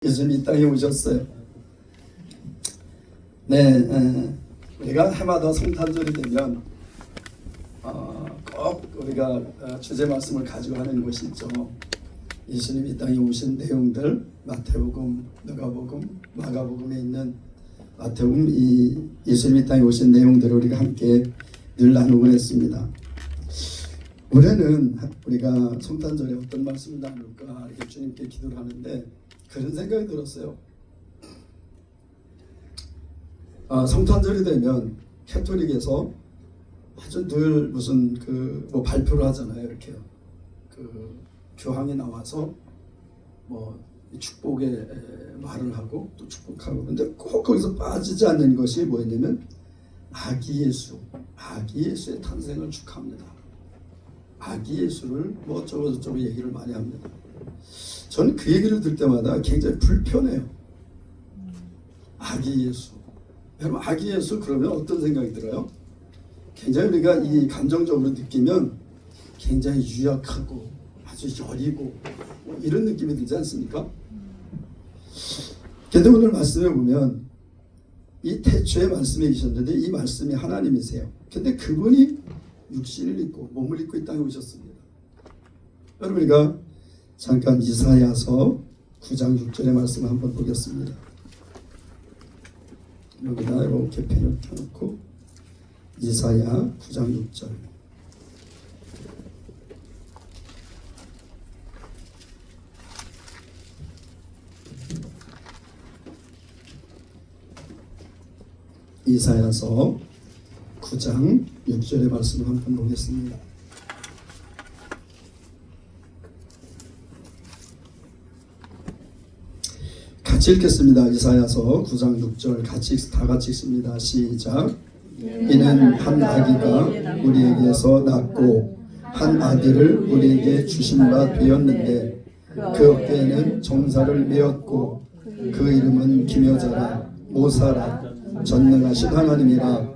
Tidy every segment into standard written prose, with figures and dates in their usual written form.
예수님이 이 땅에 오셨어요. 네, 우리가 해마다 성탄절이 되면 꼭 우리가 주제 말씀을 가지고 하는 것이 있죠. 예수님이 이 땅에 오신 내용들, 마태복음, 누가복음, 마가복음에 있는 마태복음 이 예수님이 이 땅에 오신 내용들을 우리가 함께 늘 나누곤 했습니다. 올해는 우리가 성탄절에 어떤 말씀을 나눌까 이렇게 주님께 기도를 하는데 그런 생각이 들었어요. 성탄절이 되면 캐톨릭에서 아주 늘 무슨 뭐 발표를 하잖아요. 이렇게 교황이 나와서 뭐 축복의 말을 하고 또 축복하고, 근데 꼭 거기서 빠지지 않는 것이 뭐였냐면 아기 예수의 탄생을 축하합니다. 아기 예수를 뭐 어쩌고 얘기를 많이 합니다. 저는 그 얘기를 들 때마다 굉장히 불편해요. 아기 예수. 여러분, 아기 예수 그러면 어떤 생각이 들어요? 굉장히 우리가 이 감정적으로 느끼면 굉장히 유약하고 아주 여리고 뭐 이런 느낌이 들지 않습니까? 근데 오늘 말씀에 보면 이 태초에 말씀이 계셨는데 이 말씀이 하나님이세요. 근데 그분이 육신을 입고 몸을 입고 이 땅에 오셨습니다. 여러분, 우리가 잠깐 이사야서 9장 6절의 말씀을 한번 보겠습니다. 여기다 이렇게 펜을 켜놓고 이사야 9장 6절. 이사야서 9장 6절의 말씀을 한번 보겠습니다. 같이 읽겠습니다. 이사야서 9장 6절 다 같이 읽습니다. 시작. 이는 한 아기가 우리에게서 낳고 한 아들을 우리에게 주신 바 되었는데 그 어깨에는 정사를 메었고 그 이름은 기묘자라 모사라 전능하신 하나님이라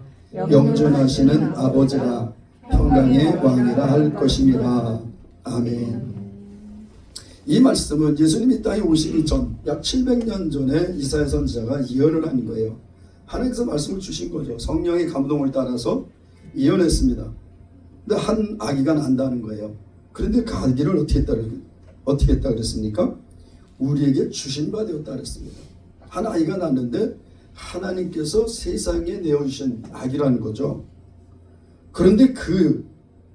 영존하시는 아버지라 평강의 왕이라 할 것입니다. 아멘. 이 말씀은 예수님이 땅에 오시기 전 약 700년 전에 이사야 선지자가 예언을 한 거예요. 하나님께서 말씀을 주신 거죠. 성령의 감동을 따라서 예언했습니다. 근데 한 아기가 난다는 거예요. 그런데 그 아기를 어떻게 했다 그랬습니까? 우리에게 주신 바 되었다 그랬습니다. 한 아이가 났는데 하나님께서 세상에 내어주신 아기라는 거죠. 그런데 그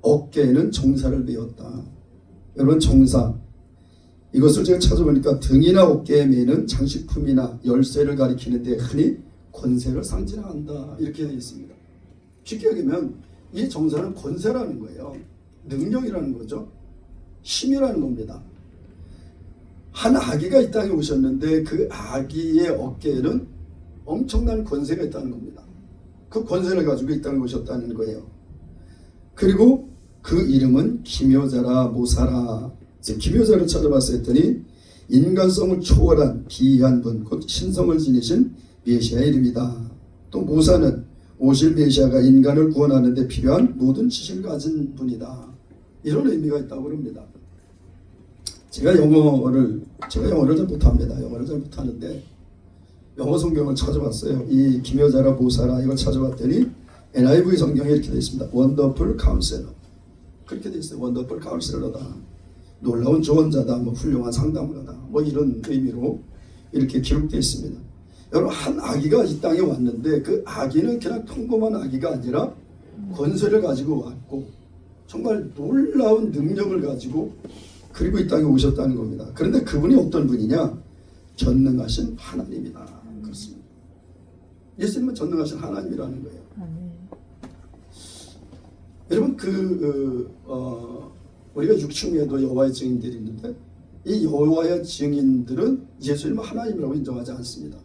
어깨에는 정사를 메었다. 여러분, 정사, 이것을 제가 찾아보니까 등이나 어깨에 매는 장식품이나 열쇠를 가리키는데 흔히 권세를 상징한다 이렇게 되어 있습니다. 쉽게 얘기하면 이 정사는 권세라는 거예요. 능력이라는 거죠. 힘이라는 겁니다. 한 아기가 이 땅에 오셨는데 그 아기의 어깨에는 엄청난 권세가 있다는 겁니다. 그 권세를 가지고 이 땅에 오셨다는 거예요. 그리고 그 이름은 기묘자라 모사라. 기묘자를 찾아봤을 했더니 인간성을 초월한 기이한 분, 곧 신성을 지니신 메시아의 이름이다. 또 모사는 오실 메시아가 인간을 구원하는 데 필요한 모든 지식을 가진 분이다. 이런 의미가 있다고 그럽니다. 제가 영어를 잘 못합니다. 영어를 잘 못하는데 영어 성경을 찾아봤어요. 이 기묘자라 모사라 이걸 찾아봤더니 NIV 성경에 이렇게 되어 있습니다. 원더풀 카운셀러. 그렇게 되어 있어요. 원더풀 카운셀러다. 놀라운 조언자다, 뭐 훌륭한 상담가다, 뭐 이런 의미로 이렇게 기록되어 있습니다. 여러분, 한 아기가 이 땅에 왔는데 그 아기는 그냥 평범한 아기가 아니라 권세를 가지고 왔고 정말 놀라운 능력을 가지고 그리고 이 땅에 오셨다는 겁니다. 그런데 그분이 어떤 분이냐? 전능하신 하나님이다. 그렇습니다. 예수님은 전능하신 하나님이라는 거예요. 여러분, 우리가 육축에도 여호와의 증인들이 있는데 이 여호와의 증인들은 예수님은 하나님이라고 인정하지 않습니다.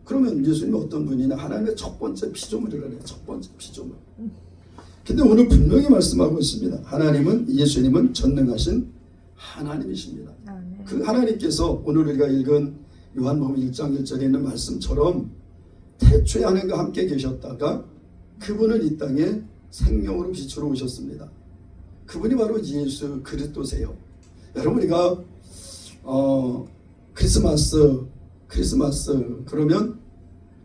그러면 예수님은 어떤 분이냐? 하나님의 첫 번째 피조물이라고 해요. 첫 번째 피조물. 근데 오늘 분명히 말씀하고 있습니다. 예수님은 전능하신 하나님이십니다. 그 하나님께서 오늘 우리가 읽은 요한복음 1장 1절에 있는 말씀처럼 태초에 하나님과 함께 계셨다가 그분은 이 땅에 생명으로 빛으로 오셨습니다. 그분이 바로 예수 그리스도세요. 여러분, 우리가 크리스마스 그러면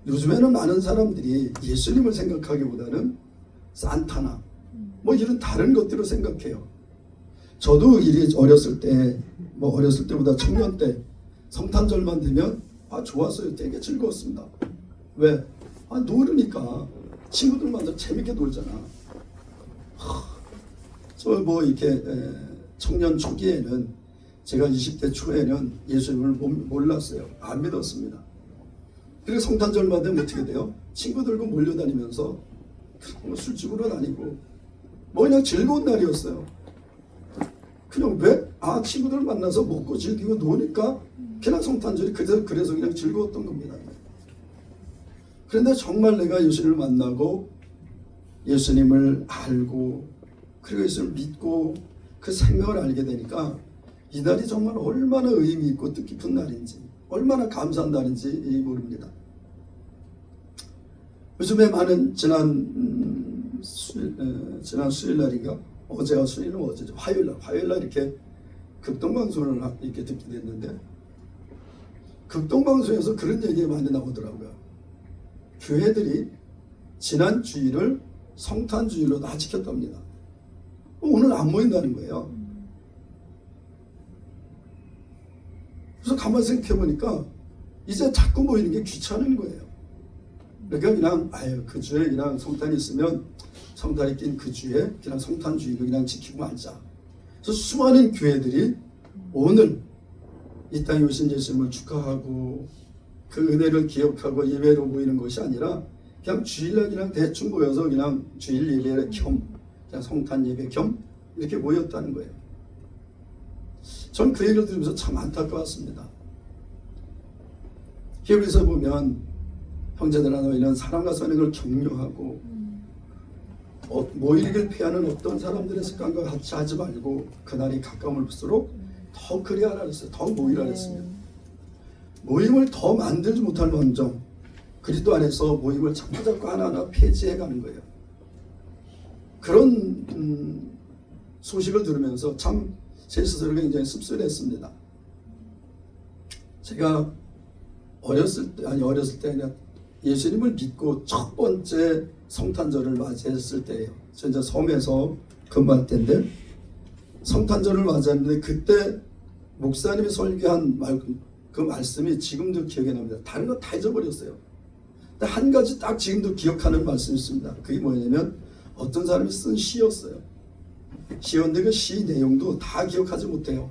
요즘에는 많은 사람들이 예수님을 생각하기보다는 산타나 뭐 이런 다른 것들을 생각해요. 저도 어렸을 때보다 청년 때 성탄절만 되면 좋았어요. 되게 즐거웠습니다. 왜? 노르니까 친구들 만나 재밌게 놀잖아. 저 이렇게 청년 초기에는 제가 20대 초에는 예수님을 몰랐어요. 안 믿었습니다. 그래서 성탄절마다 어떻게 돼요? 친구들과 몰려다니면서 술집으로 다니고 그냥 즐거운 날이었어요. 그냥 왜? 친구들 만나서 먹고 즐기고 노니까 그냥 성탄절이 그래서 그냥 즐거웠던 겁니다. 그런데 정말 내가 예수님을 만나고 예수님을 알고 그리고 예수님을 믿고 그 생명을 알게 되니까 이 날이 정말 얼마나 의미 있고 뜻깊은 날인지 얼마나 감사한 날인지 모릅니다. 요즘에 많은 지난 수요일 날인가 어제가 수요일은 어제죠. 화요일 날 이렇게 극동방송을 이렇게 듣게 됐는데 극동방송에서 그런 얘기가 많이 나오더라고요. 교회들이 지난 주일을 성탄주일로 다 지켰답니다. 오늘 안 모인다는 거예요. 그래서 가만히 생각해 보니까 이제 자꾸 모이는 게 귀찮은 거예요. 그러니까 그냥 그 주에 그냥 성탄이 있으면 성탄이 낀 그 주에 그냥 성탄주의를 그냥 지키고 말자. 그래서 수많은 교회들이 오늘 이 땅에 오신 예수님을 축하하고 그 은혜를 기억하고 예배로 모이는 것이 아니라 그냥 주일날 그냥 대충 모여서 그냥 주일 예배 겸 그냥 성탄 예배 겸 이렇게 모였다는 거예요. 전 그 얘기를 들으면서 참 안타까웠습니다. 히브리서 보면 형제들아 너희는 사람과 사는 걸 격려하고 모이기를 피하는 어떤 사람들의 습관과 같이 하지 말고 그날이 가까울수록 더 그리하라 그랬어요. 더 모이라 그랬습니다. 모임을 더 만들지 못할 망정 그리스도 안에서 모임을 자꾸 하나하나 폐지해가는 거예요. 그런 소식을 들으면서 참 제 스스로 굉장히 씁쓸했습니다. 제가 어렸을 때 아니라 예수님을 믿고 첫 번째 성탄절을 맞이했을 때예요. 저 이제 섬에서 근무할 때인데 성탄절을 맞이했는데 그때 목사님이 설교한 그 말씀이 지금도 기억이 납니다. 다른 거 다 잊어버렸어요. 근데 한 가지 딱 지금도 기억하는 말씀이 있습니다. 그게 뭐냐면 어떤 사람이 쓴 시였어요. 시였는데 그 시 내용도 다 기억하지 못해요.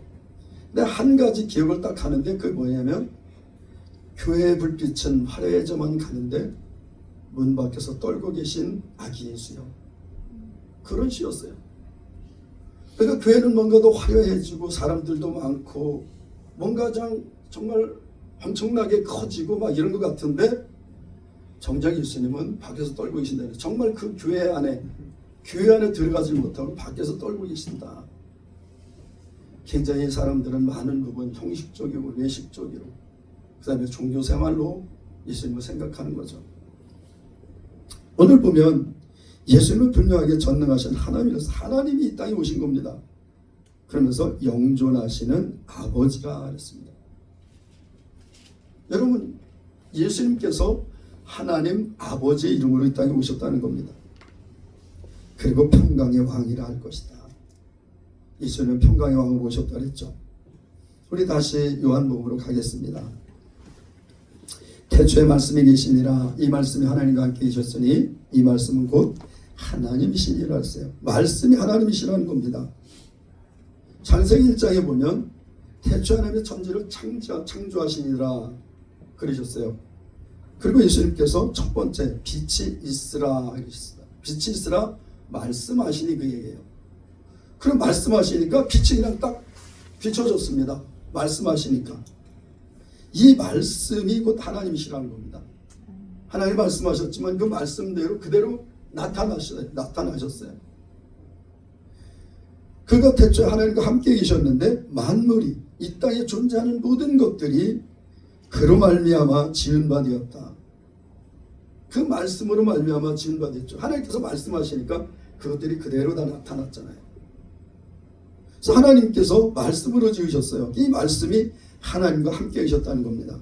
근데 한 가지 기억을 딱 하는데 그게 뭐냐면 교회의 불빛은 화려해져만 가는데 문 밖에서 떨고 계신 아기 예수요. 그런 시였어요. 그러니까 교회는 뭔가 더 화려해지고 사람들도 많고 뭔가 정말 엄청나게 커지고 막 이런 것 같은데 정작 예수님은 밖에서 떨고 계신다. 정말 그 교회 안에 들어가지 못하고 밖에서 떨고 계신다. 굉장히 사람들은 많은 부분 형식적이고 외식적이고 그 다음에 종교생활로 예수님을 생각하는 거죠. 오늘 보면 예수님은 분명하게 전능하신 하나님이라서 하나님이 이 땅에 오신 겁니다. 그러면서 영존하시는 아버지라 했습니다. 여러분 예수님께서 하나님 아버지의 이름으로 이 땅에 오셨다는 겁니다. 그리고 평강의 왕이라 할 것이다. 예수님은 평강의 왕으로 오셨다 그랬죠. 우리 다시 요한복음으로 가겠습니다. 태초에 말씀이 계시니라 이 말씀이 하나님과 함께 계셨으니 이 말씀은 곧 하나님이시니라 했어요. 말씀이 하나님이시라는 겁니다. 창세기 1장에 보면 태초에 하나님의 천지를 창조하시니라 그러셨어요. 그리고 예수님께서 첫 번째 빛이 있으라 하셨습니다. 빛이 있으라 말씀하시니 그 얘기예요. 그럼 말씀하시니까 빛이 그냥 딱 비춰졌습니다. 말씀하시니까 이 말씀이 곧 하나님이시라는 겁니다. 하나님 말씀하셨지만 그 말씀대로 그대로 나타나셨어요. 그가 태초에 하나님과 함께 계셨는데 만물이 이 땅에 존재하는 모든 것들이 그로 말미암아 지은 바 되었다. 그 말씀으로 말미암아 지은 바 되었죠. 하나님께서 말씀하시니까 그것들이 그대로 다 나타났잖아요. 그래서 하나님께서 말씀으로 지으셨어요. 이 말씀이 하나님과 함께 계셨다는 겁니다.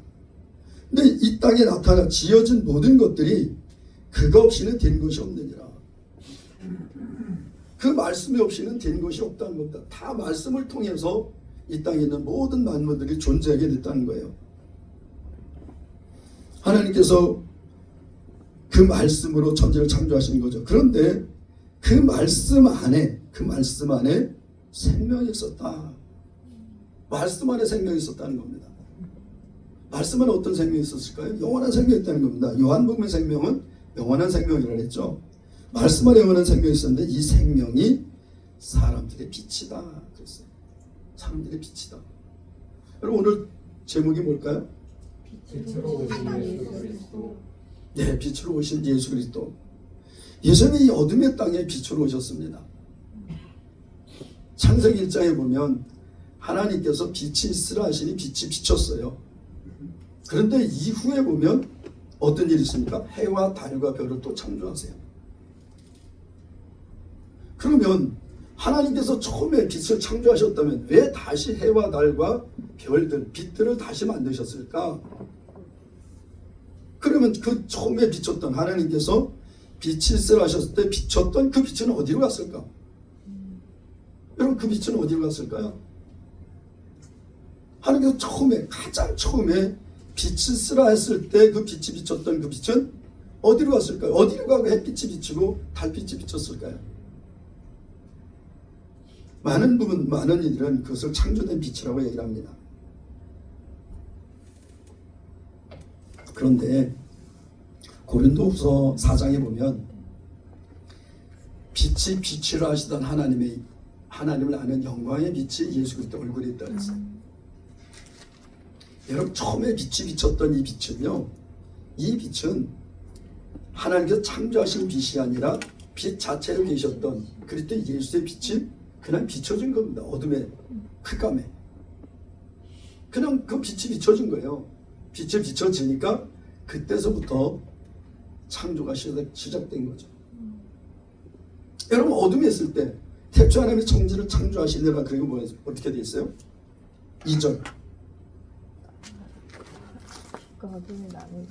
근데 이 땅에 나타나 지어진 모든 것들이 그거 없이는 된 것이 없느니라. 그 말씀이 없이는 된 것이 없다는 겁니다. 다 말씀을 통해서 이 땅에 있는 모든 만물들이 존재하게 됐다는 거예요. 하나님께서 그 말씀으로 천지를 창조하신 거죠. 그런데 그 말씀 안에 생명이 있었다. 말씀 안에 생명이 있었다는 겁니다. 말씀 안에 어떤 생명이 있었을까요? 영원한 생명이 있다는 겁니다. 요한복음의 생명은 영원한 생명이라고 했죠. 말씀 안에 영원한 생명이 있었는데 이 생명이 사람들의 빛이다 그랬어요. 사람들의 빛이다. 여러분 오늘 제목이 뭘까요? 빛으로 오신 예수 그리스도. 네, 빛으로 오신 예수 그리스도. 예수님이 이 어둠의 땅에 빛으로 오셨습니다. 창세기 1장에 보면 하나님께서 빛이 있으라 하시니 빛이 비쳤어요. 그런데 이후에 보면 어떤 일이 있습니까? 해와 달과 별을 또 창조하세요. 그러면 하나님께서 처음에 빛을 창조하셨다면 왜 다시 해와 달과 별들, 빛들을 다시 만드셨을까? 그러면 그 처음에 비쳤던 하나님께서 빛이 있으라 하셨을 때 비쳤던 그 빛은 어디로 갔을까? 여러분 그 빛은 어디로 갔을까요? 하나님께서 처음에 가장 처음에 빛이 있으라 했을 때 그 빛이 비쳤던 그 빛은 어디로 갔을까요? 어디로 가고 햇빛이 비치고 달빛이 비쳤을까요? 많은 이들은 그것을 창조된 빛이라고 얘기를 합니다. 그런데 고린도후서 4장에 보면 빛이 빛이라 하시던 하나님을 아는 영광의 빛이 예수 그리스도 얼굴에 있다 그랬어요. 여러분 처음에 빛이 비쳤던 이 빛은요, 이 빛은 하나님께서 창조하신 빛이 아니라 빛 자체로 계셨던 그리스도 예수의 빛이 그냥 비춰진 겁니다. 어둠의 흑암에 그냥 그 빛이 비춰진 거예요. 빛이 비춰지니까 그때서부터 창조가 시작된 거죠. 여러분 어둠에 있을 때 태초 하나님의 천지를 창조하시느라 그리고 뭐 어떻게 돼 있어요? 2절 어둠이 나는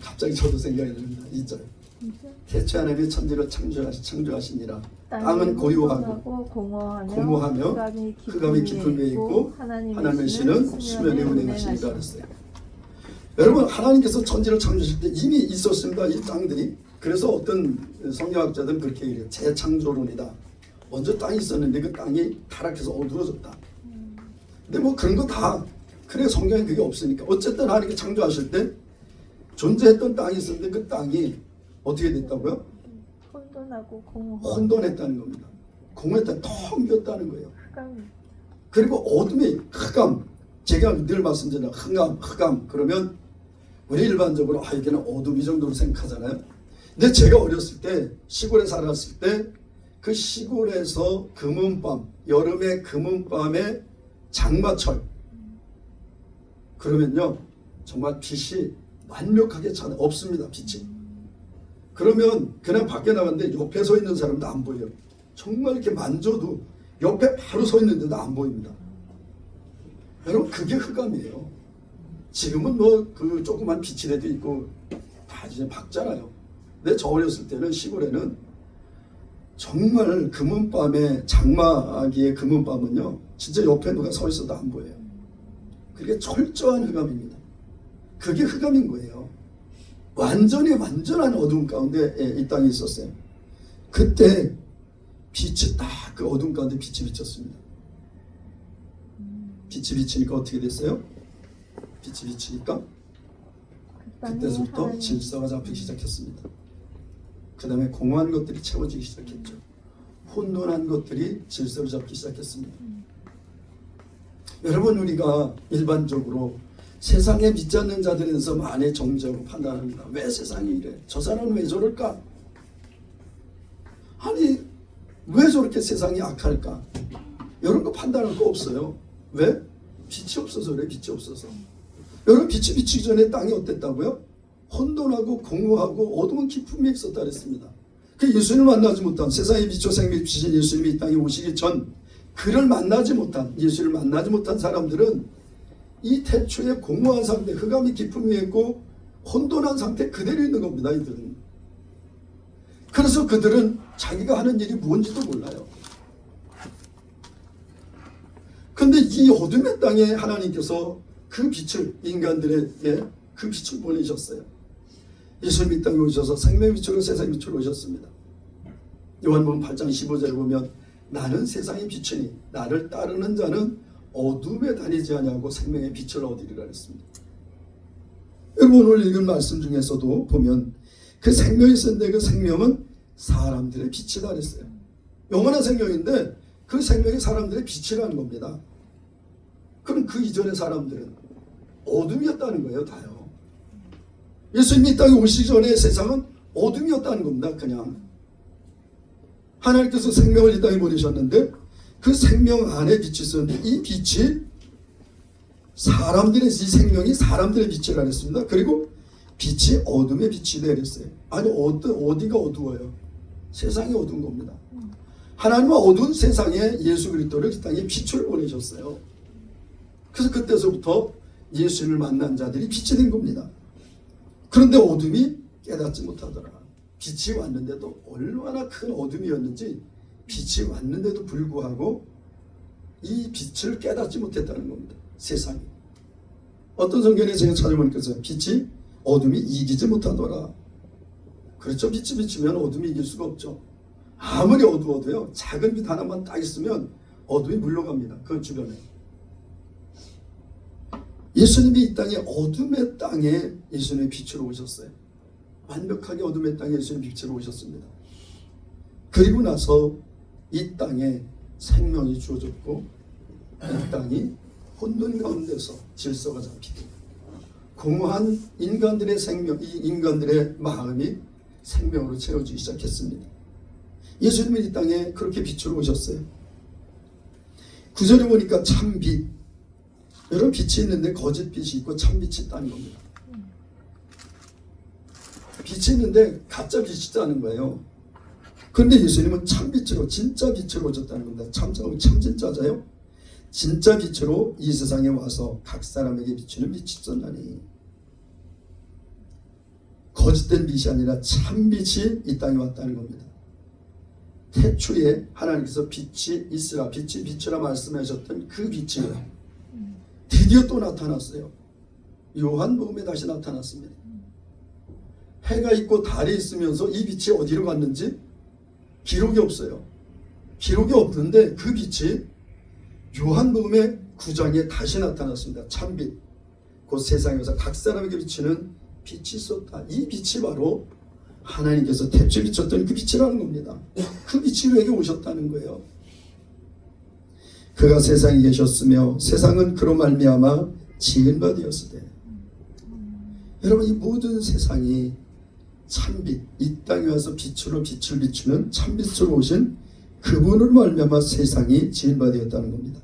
갑자기 저도 생각이 납니다. 2절 태초 하나님의 천지를 창조하시니라. 땅은 고요하고 공허하며 흑암이 깊은 위에 있고 하나님의 씨는 수면에 운행하시니라 그랬어요. 여러분 하나님께서 천지를 창조하실 때 이미 있었습니다. 이 땅들이. 그래서 어떤 성경학자들은 그렇게 얘기해요. 재창조론이다. 먼저 땅이 있었는데 그 땅이 타락해서 어두워졌다. 근데 뭐 그런 거 다 그래 성경에 그게 없으니까 어쨌든 하나님께 창조하실 때 존재했던 땅이 있었는데 그 땅이 어떻게 됐다고요? 혼돈하고 공허. 혼돈했다는 겁니다. 공허했다, 텅 비었다는 거예요. 흑암. 그리고 어둠의 흑암, 제가 늘 말씀드리는 흑암 그러면 우리 일반적으로 여기는 어둠 이 정도로 생각하잖아요. 근데 제가 어렸을 때 시골에 살았을 때 그 시골에서 금은밤, 여름의 금은밤에 장마철 그러면요 정말 빛이 완벽하게 없습니다. 빛이. 그러면 그냥 밖에 나갔는데 옆에 서 있는 사람도 안 보여요. 정말 이렇게 만져도 옆에 바로 서 있는데도 안 보입니다. 여러분 그게 흑암이에요. 지금은 뭐 그 조그만 빛이라도 있고 다 이제 밝잖아요. 근데 저 어렸을 때는 시골에는 정말 금은밤에 장마기의 금은밤은요 진짜 옆에 누가 서 있어도 안 보여요. 그게 철저한 흑암입니다. 그게 흑암인 거예요. 완전한 어둠 가운데 이 땅이 있었어요. 그때 빛이 딱 그 어둠 가운데 빛이 비쳤습니다. 빛이 비치니까 어떻게 됐어요? 빛이 비치니까 그때부터 질서가 잡히기 시작했습니다. 그 다음에 공허한 것들이 채워지기 시작했죠. 혼돈한 것들이 질서를 잡기 시작했습니다. 여러분 우리가 일반적으로 세상에 믿지 않는 자들에 대해서 많이 정죄하고 판단합니다. 왜 세상이 이래? 저 사람은 왜 저럴까? 아니 왜 저렇게 세상이 악할까? 이런 거 판단할 거 없어요. 왜? 빛이 없어서 그래. 빛이 없어서. 여러분 빛이 비치기 전에 땅이 어땠다고요? 혼돈하고 공허하고 어두운 깊음이 있었다 그랬습니다. 그 예수님을 만나지 못한 세상에 비춰 생명이 비치신 예수님이 이 땅에 오시기 전 그를 만나지 못한, 예수를 만나지 못한 사람들은 이 태초에 공허한 상태, 흑암이 깊음 위에 있고 혼돈한 상태 그대로 있는 겁니다. 이들은. 그래서 그들은 자기가 하는 일이 뭔지도 몰라요. 그런데 이 어둠의 땅에 하나님께서 그 빛을, 인간들에게 그 빛을 보내셨어요. 예수님 이 땅에 오셔서 생명의 빛으로 세상의 빛으로 오셨습니다. 요한복음 8장 15절에 보면 나는 세상의 빛이니 나를 따르는 자는 어둠에 다니지 아니하고 생명의 빛을 얻으리라 했습니다. 여러분 오늘 읽은 말씀 중에서도 보면 그 생명이 있었는데 그 생명은 사람들의 빛이다 그랬어요. 영원한 생명인데 그 생명이 사람들의 빛이라는 겁니다. 그럼 그 이전의 사람들은 어둠이었다는 거예요. 다요. 예수님이 이 땅에 오시기 전에 세상은 어둠이었다는 겁니다. 그냥 하나님께서 생명을 이 땅에 보내셨는데 그 생명 안에 빛이 있었는데 이 빛이 사람들의, 이 생명이 사람들의 빛이라 했습니다. 그리고 빛이 어둠의 빛이 되어 있어요. 아니 어디가 어두워요? 세상이 어두운 겁니다. 하나님은 어두운 세상에 예수 그리스도를 이 땅에 빛을 보내셨어요. 그래서 그때서부터 예수님을 만난 자들이 빛이 된 겁니다. 그런데 어둠이 깨닫지 못하더라. 빛이 왔는데도 얼마나 큰 어둠이었는지 빛이 왔는데도 불구하고 이 빛을 깨닫지 못했다는 겁니다. 세상이. 어떤 성경에 제가 찾아보니까 빛이 어둠이 이기지 못하더라. 그렇죠. 빛이 비치면 어둠이 이길 수가 없죠. 아무리 어두워도요. 작은 빛 하나만 딱 있으면 어둠이 물러갑니다. 그 주변에. 예수님이 이 땅에 어둠의 땅에 예수님의 빛으로 오셨어요. 완벽하게 어둠의 땅에 예수님의 빛으로 오셨습니다. 그리고 나서 이 땅에 생명이 주어졌고 이 땅이 혼돈 가운데서 질서가 잡히고 공허한 인간들의 생명, 이 인간들의 마음이 생명으로 채워지기 시작했습니다. 예수님은 이 땅에 그렇게 빛으로 오셨어요. 9절에 보니까 참빛, 여러분 빛이 있는데 거짓 빛이 있고 참빛이 있다는 겁니다. 빛이 있는데 가짜 빛이 있다는 거예요. 그런데 예수님은 참빛으로, 진짜 빛으로 오셨다는 겁니다. 참진짜자요. 진짜 빛으로 이 세상에 와서 각 사람에게 비추는 빛이 있었나니, 거짓된 빛이 아니라 참빛이 이 땅에 왔다는 겁니다. 태초에 하나님께서 빛이 있으라, 빛이 빛이라 말씀하셨던 그 빛이 드디어 또 나타났어요. 요한복음에 다시 나타났습니다. 해가 있고 달이 있으면서 이 빛이 어디로 갔는지 기록이 없어요. 기록이 없는데 그 빛이 요한복음의 9장에 다시 나타났습니다. 참빛, 곧 세상에서 각 사람에게 비치는 빛이 있었다. 이 빛이 바로 하나님께서 태초에 비쳤던 그 빛이라는 겁니다. 그 빛이 우리에게 오셨다는 거예요. 그가 세상에 계셨으며 세상은 그로 말미암아 지은 바 되었으되. 여러분 이 모든 세상이 참빛, 이 땅에 와서 빛으로 빛을 비추는 참빛으로 오신 그분으로 말미암아 세상이 지은 바 되었다는 겁니다.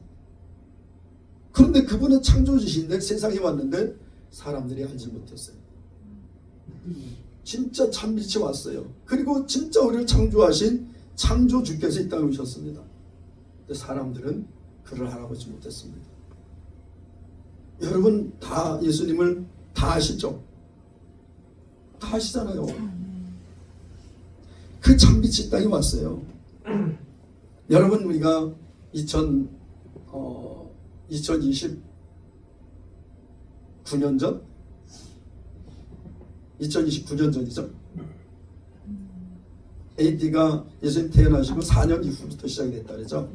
그런데 그분은 창조주신데 세상에 왔는데 사람들이 알지 못했어요. 진짜 참빛이 왔어요. 그리고 진짜 우리를 창조하신 창조주께서 이 땅에 오셨습니다. 근데 사람들은 그를 알아보지 못했습니다. 여러분 다 예수님을 다 아시죠? 다 아시잖아요. 그 참빛이 이 땅에 왔어요. 여러분 우리가 2029년 전? 2029년 전이죠. AD가 예수님 태어나시고 4년 이후부터 시작이 됐다 그러죠.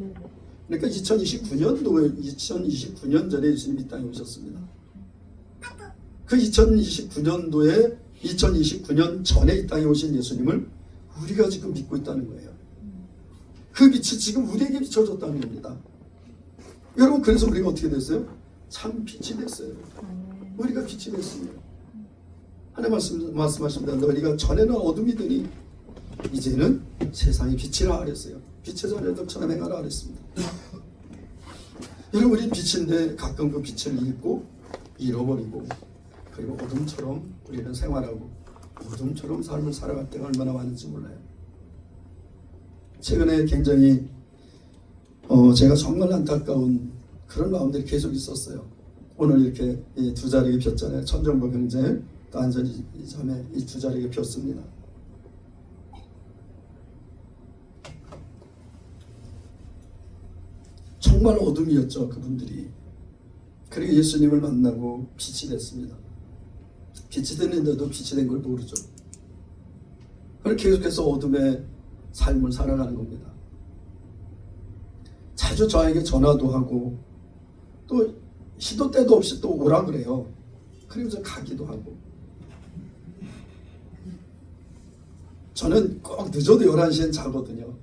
그러니까 2029년 전에 예수님 이 땅에 오셨습니다. 그 2029년도에 2029년 전에 이 땅에 오신 예수님을 우리가 지금 믿고 있다는 거예요. 그 빛이 지금 우리에게 비춰졌다는 겁니다. 여러분 그래서 우리가 어떻게 됐어요? 참 빛이 됐어요. 우리가 빛이 됐습니다. 하나님 말씀하십니다. 너희가 전에는 어둠이더니 이제는 세상이 빛이라 그랬어요. 빛의 자녀들처럼 행하라 그랬습니다. 여러분 우리 빛인데 가끔 그 빛을 잃고 잃어버리고 그리고 어둠처럼 우리는 생활하고 어둠처럼 삶을 살아갈 때가 얼마나 많은지 몰라요. 최근에 굉장히 제가 정말 안타까운 그런 마음들이 계속 있었어요. 오늘 이렇게 이 두 자리에 폈잖아요. 천정복 형제 또 안전이 자매 이 두 자리에 폈습니다. 정말 어둠이었죠, 그분들이. 그리고 예수님을 만나고 빛이 됐습니다. 빛이 됐는데도 빛이 된 걸 모르죠. 그래서 계속해서 어둠의 삶을 살아가는 겁니다. 자주 저에게 전화도 하고 또 시도 때도 없이 또 오라 그래요. 그리고 저 가기도 하고. 저는 꼭 늦어도 11시엔 자거든요.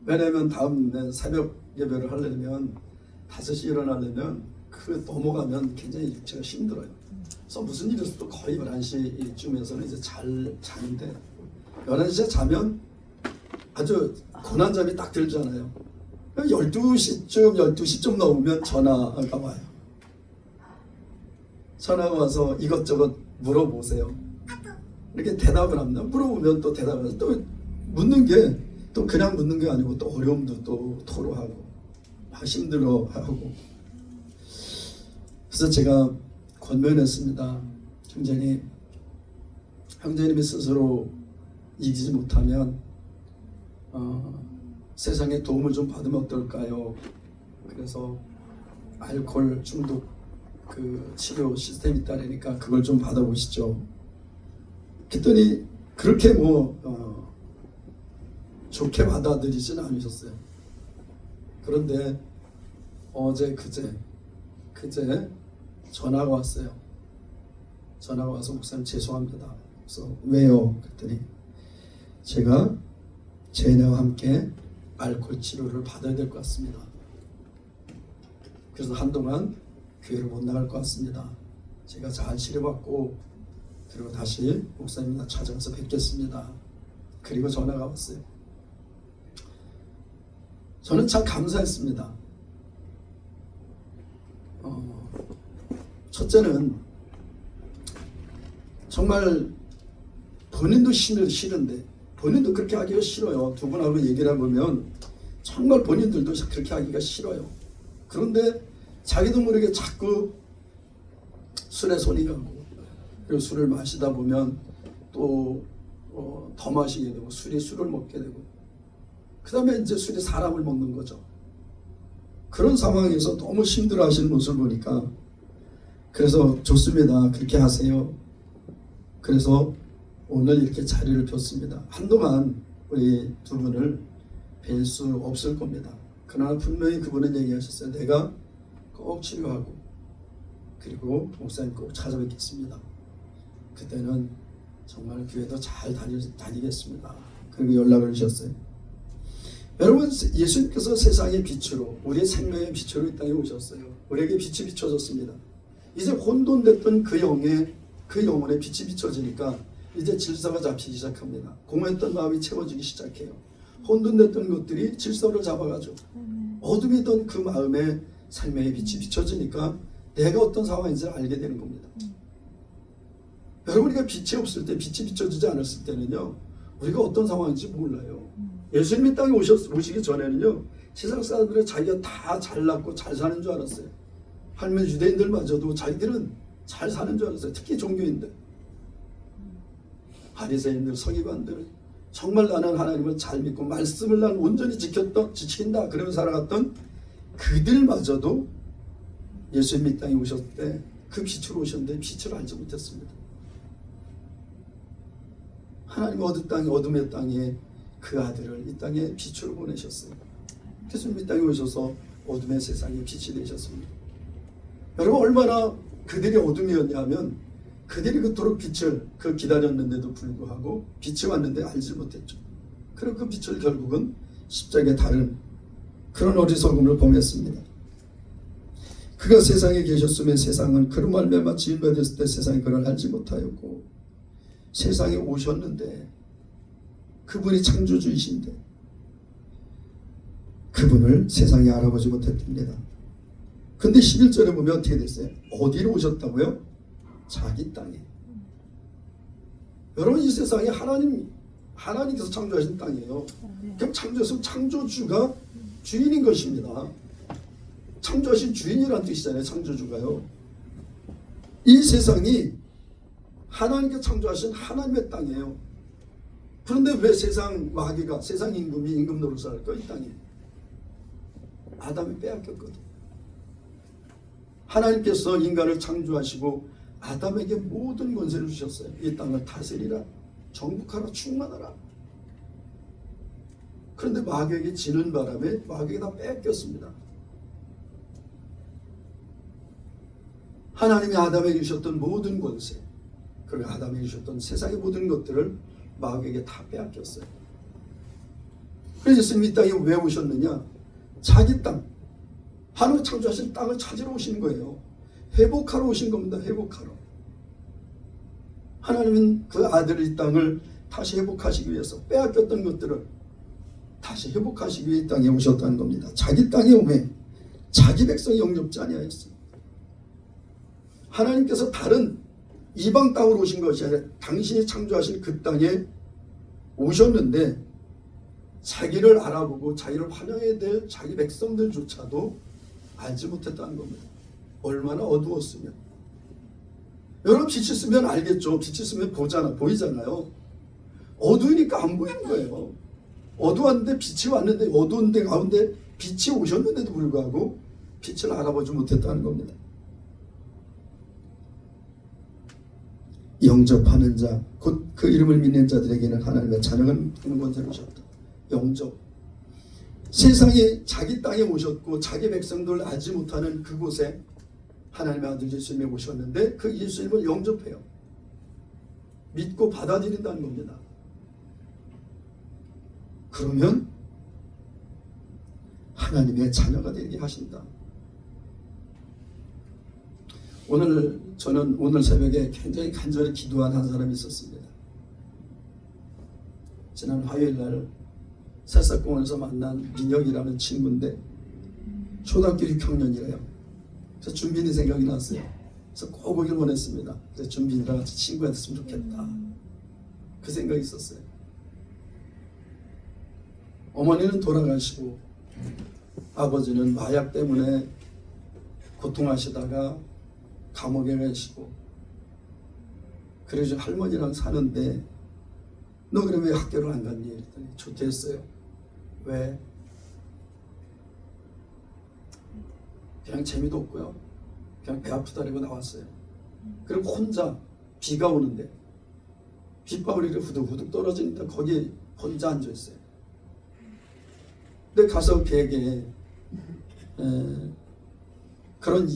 왜냐면 다음 날 새벽 예배를 하려면 5시 일어나려면 그 넘어가면 굉장히 육체가 힘들어요. 그래서 무슨 일이 있어도 거의 11시쯤에서는 이제 잘 자는데 11시에 자면 아주 고난잠이 딱 들잖아요. 12시쯤 넘으면 전화가 와요. 전화가 와서 이것저것 물어보세요. 이렇게 대답을 합니다. 물어보면 또 대답을 해서 또 묻는 게 또 그냥 묻는 게 아니고 또 어려움도 또 토로하고 막 힘들어하고. 그래서 제가 권면했습니다. 형제님이 스스로 이기지 못하면 세상에 도움을 좀 받으면 어떨까요? 그래서 알코올 중독 그 치료 시스템이 있다니까 그걸 좀 받아보시죠. 그랬더니 그렇게 좋게 받아들이지는 않으셨어요. 그런데 어제 그제 전화가 왔어요. 전화가 와서 목사님 죄송합니다. 그래서 왜요? 그랬더니 제가 제네와 함께 알코올 치료를 받아야 될 것 같습니다. 그래서 한동안 교회를 못 나갈 것 같습니다. 제가 잘 치료받고 그리고 다시 목사님 찾아가서 뵙겠습니다. 그리고 전화가 왔어요. 저는 참 감사했습니다. 첫째는 정말 본인도 싫은데 본인도 그렇게 하기가 싫어요. 두 분하고 얘기를 해보면 정말 본인들도 그렇게 하기가 싫어요. 그런데 자기도 모르게 자꾸 술에 손이 가고 그리고 술을 마시다 보면 또 더 마시게 되고 술을 먹게 되고 그 다음에 이제 술이 사람을 먹는 거죠. 그런 상황에서 너무 힘들어하시는 모습을 보니까 그래서 좋습니다. 그렇게 하세요. 그래서 오늘 이렇게 자리를 폈습니다. 한동안 우리 두 분을 뵐 수 없을 겁니다. 그러나 분명히 그분은 얘기하셨어요. 내가 꼭 치료하고 그리고 목사님 꼭 찾아뵙겠습니다. 그때는 정말 교회도 잘 다니겠습니다. 그리고 연락을 주셨어요. 여러분, 예수님께서 세상의 빛으로 우리의 생명의 빛으로 이 땅에 오셨어요. 우리에게 빛이 비춰졌습니다. 이제 혼돈됐던 그 영혼의 빛이 비춰지니까 이제 질서가 잡히기 시작합니다. 공허했던 마음이 채워지기 시작해요. 혼돈됐던 것들이 질서를 잡아가죠. 어둠이던 그 마음에 생명의 빛이 비춰지니까 내가 어떤 상황인지를 알게 되는 겁니다. 여러분, 우리가 빛이 없을 때, 빛이 비춰지지 않았을 때는요, 우리가 어떤 상황인지 몰라요. 예수님이 땅에 오시기 전에는요, 세상 사람들은 자기가 다 잘났고 잘 사는 줄 알았어요. 할머니 유대인들마저도 자기들은 잘 사는 줄 알았어요. 특히 종교인들, 바리새인들, 서기관들, 정말 나는 하나님을 잘 믿고 말씀을 난 온전히 지킨다 그러면서 살아갔던 그들마저도 예수님이 땅에 오셨을 때 그 빛으로 오셨는데 빛을 알지 못했습니다. 하나님 어둠의 땅에 그 아들을 이 땅에 빛으로 보내셨어요. 예수님이 땅에 오셔서 어둠의 세상에 빛이 되셨습니다. 여러분, 얼마나 그들이 어둠이었냐 하면 그들이 그토록 빛을 기다렸는데도 불구하고 빛이 왔는데 알지 못했죠. 그리고 그 빛을 결국은 십자가에 다른 그런 어리석음을 범했습니다. 그가 세상에 계셨으면 세상은 그로 말미암아 지음바 됐을 때 세상이 그를 알지 못하였고, 세상에 오셨는데 그분이 창조주이신데 그분을 세상이 알아보지 못했답니다. 근데 11절에 보면 어떻게 됐어요? 어디로 오셨다고요? 자기 땅에. 여러분, 이 세상에 하나님께서 창조하신 땅이에요. 그럼 창조주가 주인인 것입니다. 창조하신 주인이란 뜻이잖아요. 창조주가요. 이 세상이 하나님께 창조하신 하나님의 땅이에요. 그런데 왜 세상 마귀가, 세상 임금이 임금 노릇을 할까? 이 땅에 아담이 빼앗겼거든. 하나님께서 인간을 창조하시고 아담에게 모든 권세를 주셨어요. 이 땅을 다스리라, 정복하라, 충만하라. 그런데 마귀에게 지는 바람에 마귀에게 다 뺏겼습니다. 하나님이 아담에게 주셨던 모든 권세, 그리고 아담에게 주셨던 세상의 모든 것들을 마귀에게 다 빼앗겼어요. 그래서 예수님이 이 땅에 왜 오셨느냐? 자기 땅, 하나님 창조하신 땅을 찾으러 오신 거예요. 회복하러 오신 겁니다. 회복하러. 하나님은 그 아들의 이 땅을 다시 회복하시기 위해서 빼앗겼던 것들을 다시 회복하시기 위해 이 땅에 오셨다는 겁니다. 자기 땅에 오매 자기 백성이 영접지 아니하였습니다. 하나님께서 다른 이방 땅으로 오신 것이 아니라 당신이 창조하신 그 땅에 오셨는데 자기를 알아보고 자기를 환영해야 될 자기 백성들조차도 알지 못했다는 겁니다. 얼마나 어두웠으면. 여러분 빛이 있으면 알겠죠. 빛이 있으면 보이잖아요. 어두우니까 안 보이는 거예요. 어두웠는데 빛이 왔는데 어두운 데 가운데 빛이 오셨는데도 불구하고 빛을 알아보지 못했다는 겁니다. 영접하는 자, 곧 그 이름을 믿는 자들에게는 하나님의 자녀를 주는 권세를 주셨다. 영접. 세상에 자기 땅에 오셨고 자기 백성들을 알지 못하는 그곳에 하나님의 아들 예수님이 오셨는데 그 예수님을 영접해요. 믿고 받아들인다는 겁니다. 그러면 하나님의 자녀가 되게 하신다. 저는 오늘 새벽에 굉장히 간절히 기도한 한 사람이 있었습니다. 지난 화요일날 새싹공원에서 만난 민혁이라는 친구인데 초등학교 6학년이래요. 그래서 준빈이 생각이 났어요. 그래서 꼭 오길 원했습니다. 그래서 준빈이랑 같이 친구가 됐으면 좋겠다. 그 생각이 있었어요. 어머니는 돌아가시고 아버지는 마약 때문에 고통하시다가 감옥에 가시고 그래서 할머니랑 사는데 너 그럼 왜 학교를 안 갔니? 그랬더니 조퇴했어요. 왜? 그냥 재미도 없고요. 그냥 배 아프다고 나왔어요. 그리고 혼자 비가 오는데 빗방울이 후둑후둑 떨어지니까 거기에 혼자 앉아있어요. 근데 가서 걔에게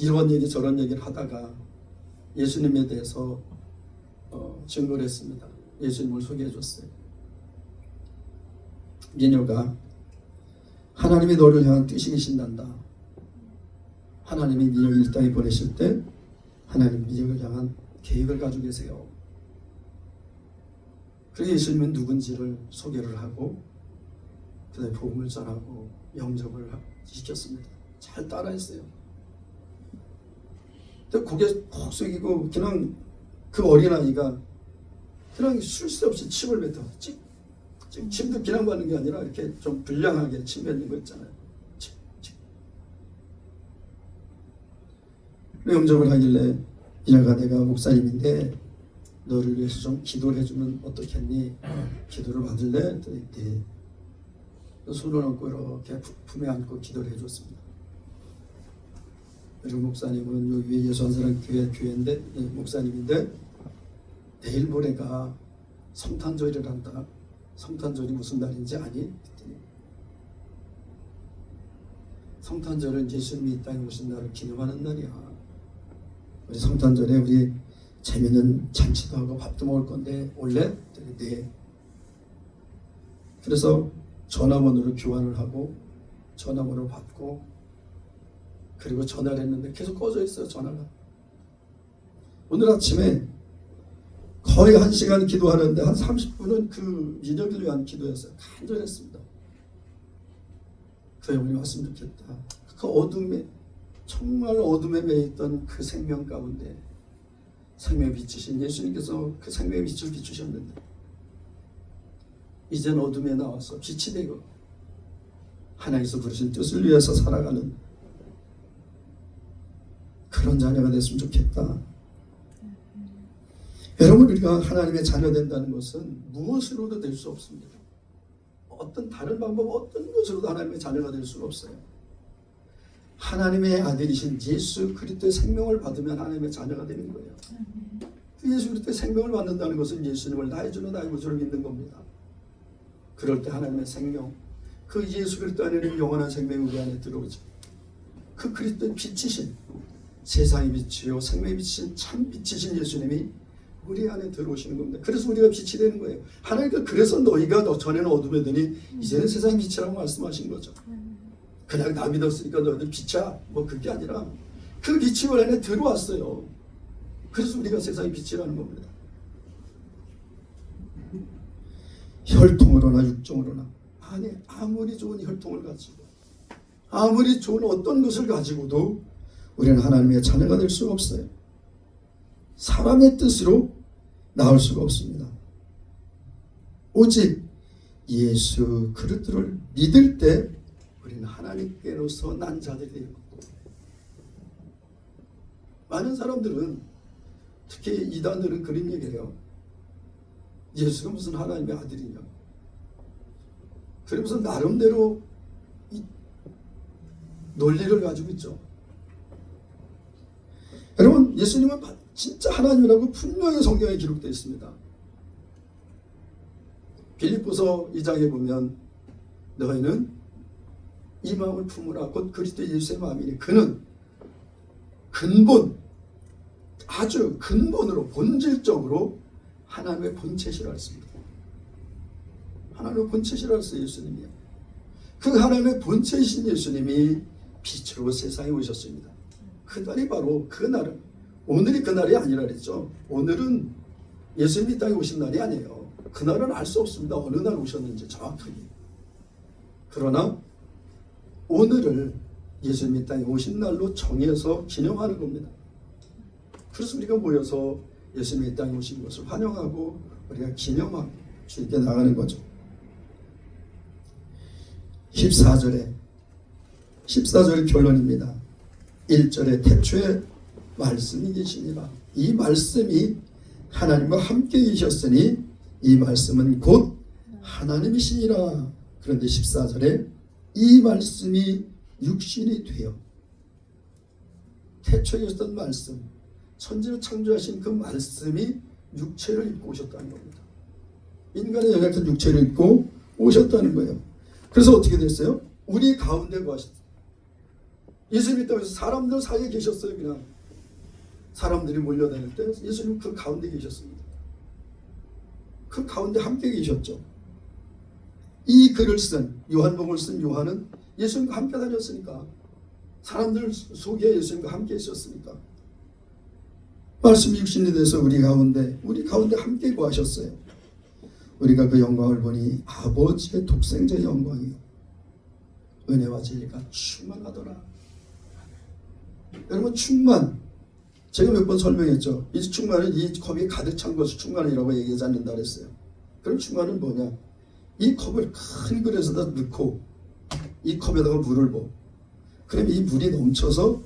이런 얘기 저런 얘기를 하다가 예수님에 대해서 증거를 했습니다. 예수님을 소개해 줬어요. 민효가 하나님이 너를 향한 뜻이 계신단다. 하나님이 민효를 이 땅에 보내실 때 하나님 민효를 향한 계획을 가지고 계세요. 그래서 예수님은 누군지를 소개를 하고 그다음에 복음을 전하고 영접을 시켰습니다. 잘 따라했어요. 근데 고개 푹 숙이고 그냥 그 어린아이가 그냥 쉴 새 없이 침을 뱉어. 침도 그냥 받는 게 아니라 이렇게 좀 불량하게 침 뱉는 거 있잖아요. 침. 영접을 하길래 이나가 내가 목사님인데 너를 위해서 좀 기도를 해주면 어떻겠니? 기도를 받을래? 그랬더니 네. 손을 얹고 이렇게 품에 안고 기도를 해줬습니다. 그리고 목사님은 여기 위에 예수한사랑 교회인데 목사님인데 내일 모레가 성탄절이를 한다. 성탄절이 무슨 날인지 아니? 그랬더니 성탄절은 예수님이 이 땅에 오신 날을 기념하는 날이야. 우리 성탄절에 우리 재미있는 잔치도 하고 밥도 먹을 건데 올래? 네. 그래서 전화번호를 교환을 하고 전화번호를 받고 그리고 전화를 했는데 계속 꺼져 있어요. 전화가. 오늘 아침에 거의 1시간 기도하는데 한 30분은 그 민혁을 위한 기도였어요. 간절했습니다. 그 영혼이 왔으면 좋겠다. 그 어둠에 정말 어둠에 매였던 그 생명 가운데 생명의 빛이신 예수님께서 그 생명의 빛을 비추셨는데 이제는 어둠에 나와서 빛이 되고 하나님께서 부르신 뜻을 위해서 살아가는 그런 자녀가 됐으면 좋겠다. 여러분, 우리가 하나님의 자녀 된다는 것은 무엇으로도 될 수 없습니다. 어떤 다른 방법, 어떤 것으로도 하나님의 자녀가 될 수가 없어요. 하나님의 아들이신 예수 그리스도의 생명을 받으면 하나님의 자녀가 되는 거예요. 예수 그리스도의 생명을 받는다는 것은 예수님을 나의 주로 나의 구주로 믿는 겁니다. 그럴 때 하나님의 생명, 그 예수 그리스도 안에는 영원한 생명이 우리 안에 들어오죠. 그 그리스도의 빛이신, 세상의 빛이요 생명의 빛이신 참 빛이신 예수님이 우리 안에 들어오시는 겁니다. 그래서 우리가 빛이 되는 거예요. 하나님께서 그래서 너희가 전에는 어둠에 드니 이제는 세상의 빛이라고 말씀하신 거죠. 그냥 나 믿었으니까 너희들 빛이야, 뭐 그게 아니라 그 빛이 우리 안에 들어왔어요. 그래서 우리가 세상의 빛이라는 겁니다. 혈통으로나 육정으로나, 아니 아무리 좋은 혈통을 가지고 아무리 좋은 어떤 것을 가지고도 우리는 하나님의 자녀가 될 수가 없어요. 사람의 뜻으로 나올 수가 없습니다. 오직 예수 그리스도를 믿을 때 우리는 하나님께로서 난 자들이 되는 거고, 많은 사람들은 특히 이단들은 그런 얘기해요. 예수가 무슨 하나님의 아들이냐, 그러면서 나름대로 이 논리를 가지고 있죠. 여러분, 예수님은 진짜 하나님이라고 분명히 성경에 기록되어 있습니다. 빌립보서 2장에 보면 너희는 이 마음을 품으라 곧 그리스도 예수의 마음이니 그는 근본, 아주 근본으로 본질적으로 하나님의 본체시라 했습니다. 하나님의 본체시라 했어요. 예수님이요. 그 하나님의 본체이신 예수님이 빛으로 세상에 오셨습니다. 그날이 바로 그날은, 오늘이 그날이 아니라 그랬죠. 오늘은 예수님이 이 땅에 오신 날이 아니에요. 그날은 알 수 없습니다. 어느 날 오셨는지 정확하게. 그러나 오늘을 예수님이 이 땅에 오신 날로 정해서 기념하는 겁니다. 그래서 우리가 모여서 예수님이 이 땅에 오신 것을 환영하고 우리가 기념하고 주님께 나가는 거죠. 14절의 결론입니다. 1절에 태초에 말씀이 계시니라. 이 말씀이 하나님과 함께 계셨으니 이 말씀은 곧 하나님이시니라. 그런데 14절에 이 말씀이 육신이 되어, 태초에 계셨던 말씀, 천지를 창조하신 그 말씀이 육체를 입고 오셨다는 겁니다. 인간의 연약한 육체를 입고 오셨다는 거예요. 그래서 어떻게 됐어요? 우리 가운데 거하셨어요. 예수님이 땅에서 사람들 사이에 계셨어요. 그냥 사람들이 몰려다닐 때 예수님 그 가운데 계셨습니다. 그 가운데 함께 계셨죠. 이 글을 쓴, 요한복음을 쓴 요한은 예수님과 함께 다녔으니까, 사람들 속에 예수님과 함께 있었으니까 말씀이 육신이 돼서 우리 가운데 함께 거하셨어요. 우리가 그 영광을 보니 아버지의 독생자의 영광이요 은혜와 진리가 충만하더라. 여러분, 충만, 제가 몇 번 설명했죠. 이 충만은 이 컵이 가득 찬 것을 충만이라고 얘기하지 않는다 그랬어요. 그럼 충만은 뭐냐? 이 컵을 큰 그릇에다 넣고 이 컵에다가 물을 부어. 그럼 이 물이 넘쳐서,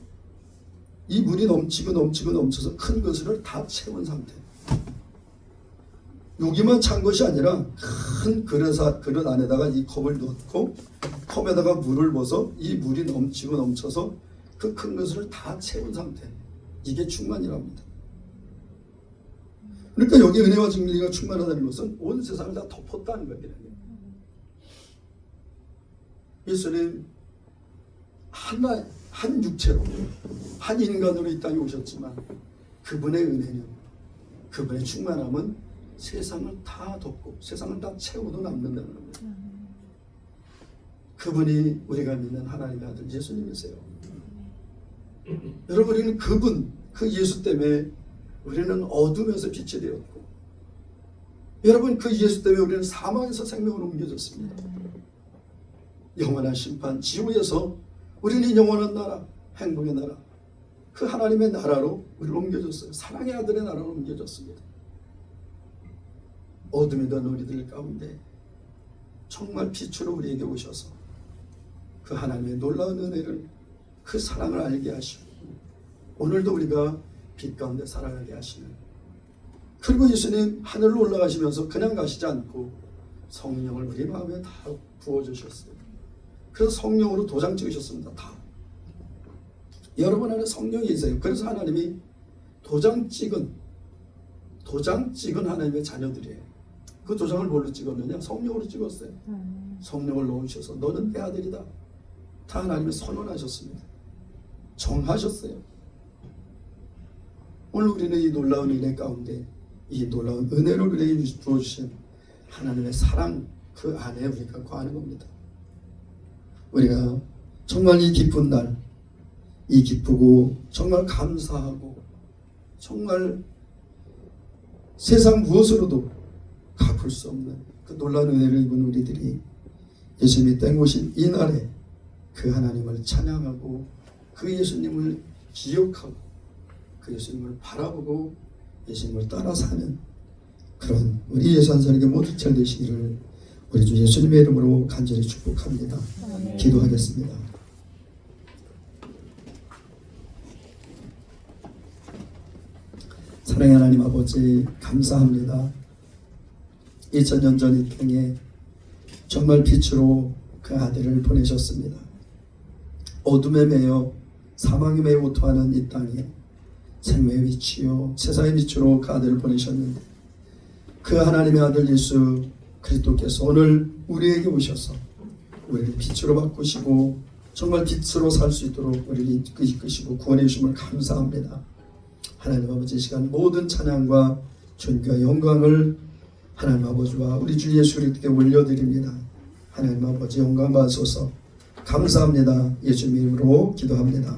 이 물이 넘쳐서 큰 그릇을 다 채운 상태. 여기만 찬 것이 아니라 큰 그릇 안에다가 이 컵을 넣고 컵에다가 물을 부어서 이 물이 넘쳐서 그 큰 것을 다 채운 상태. 이게 충만이라고 합니다. 그러니까 여기 은혜와 진리가 충만하다는 것은 온 세상을 다 덮었다는 거예요. 예수님 한 육체로, 한 인간으로 이 땅에 오셨지만 그분의 은혜는, 그분의 충만함은 세상을 다 덮고 세상을 다 채워도 남는다는 겁니다. 그분이 우리가 믿는 하나님의 아들 예수님이세요. 여러분, 우리는 그분, 그 예수 때문에 우리는 어둠에서 빛이 되었고, 여러분, 그 예수 때문에 우리는 사망에서 생명으로 옮겨졌습니다. 영원한 심판, 지옥에서 우리는 영원한 나라, 행복의 나라, 그 하나님의 나라로 우리를 옮겨졌어요. 사랑의 아들의 나라로 옮겨졌습니다. 어둠이던 우리들 가운데 정말 빛으로 우리에게 오셔서 그 하나님의 놀라운 은혜를, 그 사랑을 알게 하시고 오늘도 우리가 빛 가운데 살아가게 하시는, 그리고 예수님 하늘로 올라가시면서 그냥 가시지 않고 성령을 우리 마음에 다 부어주셨어요. 그래서 성령으로 도장 찍으셨습니다. 다. 여러분 안에 성령이 있어요. 그래서 하나님이 도장 찍은 하나님의 자녀들이에요. 그 도장을 뭘로 찍었느냐? 성령으로 찍었어요. 성령을 넣으셔서 너는 내 아들이다. 다 하나님이 선언하셨습니다. 정하셨어요. 오늘 우리는 이 놀라운 은혜 가운데, 이 놀라운 은혜를 우리에게 주어주신 하나님의 사랑, 그 안에 우리가 거하는 겁니다. 우리가 정말 이 기쁜 날, 이 기쁘고 정말 감사하고 정말 세상 무엇으로도 갚을 수 없는 그 놀라운 은혜를 입은 우리들이 예수님이 땡오신 이 날에 그 하나님을 찬양하고 그 예수님을 기억하고 그 예수님을 바라보고 예수님을 따라 사는 그런 우리 예수 한 사람에게 모두 잘 되시기를 우리 주 예수님의 이름으로 간절히 축복합니다. 기도하겠습니다. 사랑의 하나님 아버지, 감사합니다. 2000년 전 이 땅에 정말 빛으로 그 아들을 보내셨습니다. 어둠에 매여 사망에 매여 고통하는 이 땅에 생명의 빛이요 세상의 빛으로 그 아들을 보내셨는데, 그 하나님의 아들 예수 그리스도께서 오늘 우리에게 오셔서 우리를 빛으로 바꾸시고 정말 빛으로 살 수 있도록 우리를 이끄시고 구원해 주심을 감사합니다. 하나님 아버지, 이 시간 모든 찬양과 존귀와 영광을 하나님 아버지와 우리 주 예수 그리스도께 올려드립니다. 하나님 아버지 영광 받으소서. 감사합니다. 예수님 이름으로 기도합니다.